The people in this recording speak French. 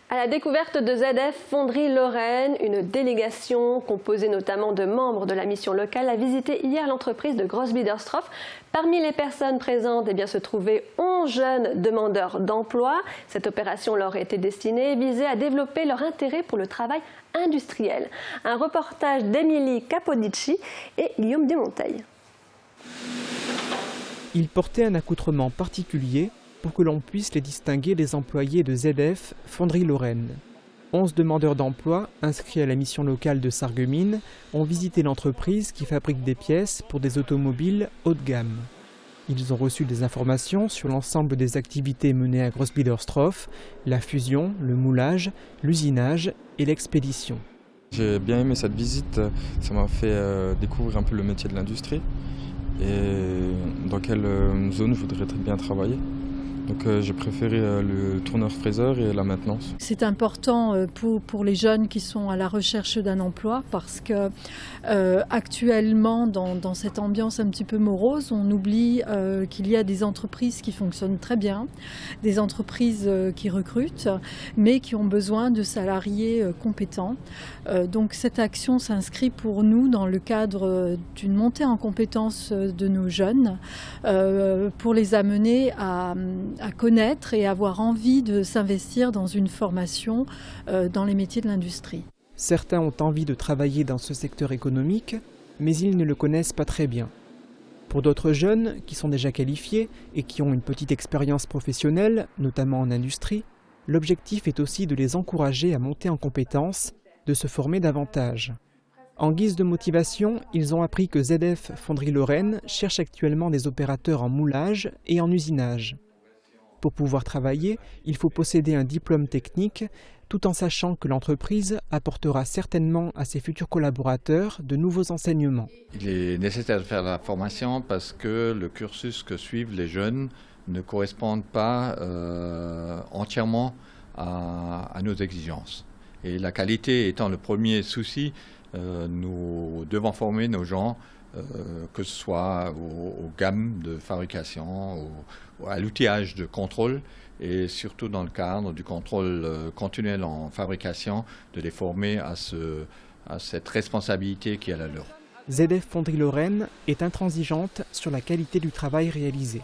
À la découverte de ZF Fonderie Lorraine, une délégation composée notamment de membres de la mission locale a visité hier l'entreprise de Grossbiederstroff. Parmi les personnes présentes se trouvaient 11 jeunes demandeurs d'emploi. Cette opération leur était destinée et visait à développer leur intérêt pour le travail industriel. Un reportage d'Emilie Capodici et Guillaume Desmonteils. Ils portaient un accoutrement particulier pour que l'on puisse les distinguer des employés de ZF Fonderie Lorraine. 11 demandeurs d'emploi inscrits à la mission locale de Sarreguemines ont visité l'entreprise qui fabrique des pièces pour des automobiles haut de gamme. Ils ont reçu des informations sur l'ensemble des activités menées à Grossbiederstroff, la fusion, le moulage, l'usinage et l'expédition. J'ai bien aimé cette visite, ça m'a fait découvrir un peu le métier de l'industrie et dans quelle zone je voudrais très bien travailler. Donc j'ai préféré le tourneur-fraiseur et la maintenance. C'est important pour les jeunes qui sont à la recherche d'un emploi parce que actuellement dans cette ambiance un petit peu morose, on oublie qu'il y a des entreprises qui fonctionnent très bien, des entreprises qui recrutent mais qui ont besoin de salariés compétents. Donc cette action s'inscrit pour nous dans le cadre d'une montée en compétences de nos jeunes pour les amener à connaître et avoir envie de s'investir dans une formation dans les métiers de l'industrie. Certains ont envie de travailler dans ce secteur économique, mais ils ne le connaissent pas très bien. Pour d'autres jeunes qui sont déjà qualifiés et qui ont une petite expérience professionnelle, notamment en industrie, l'objectif est aussi de les encourager à monter en compétences, de se former davantage. En guise de motivation, ils ont appris que ZF Fonderie Lorraine cherche actuellement des opérateurs en moulage et en usinage. Pour pouvoir travailler, il faut posséder un diplôme technique, tout en sachant que l'entreprise apportera certainement à ses futurs collaborateurs de nouveaux enseignements. Il est nécessaire de faire la formation parce que le cursus que suivent les jeunes ne correspond pas entièrement à nos exigences. Et la qualité étant le premier souci, nous devons former nos gens, que ce soit aux gammes de fabrication, à l'outillage de contrôle et surtout dans le cadre du contrôle continuel en fabrication, de les former à cette responsabilité qui est la leur. ZF Fonderie Lorraine est intransigeante sur la qualité du travail réalisé.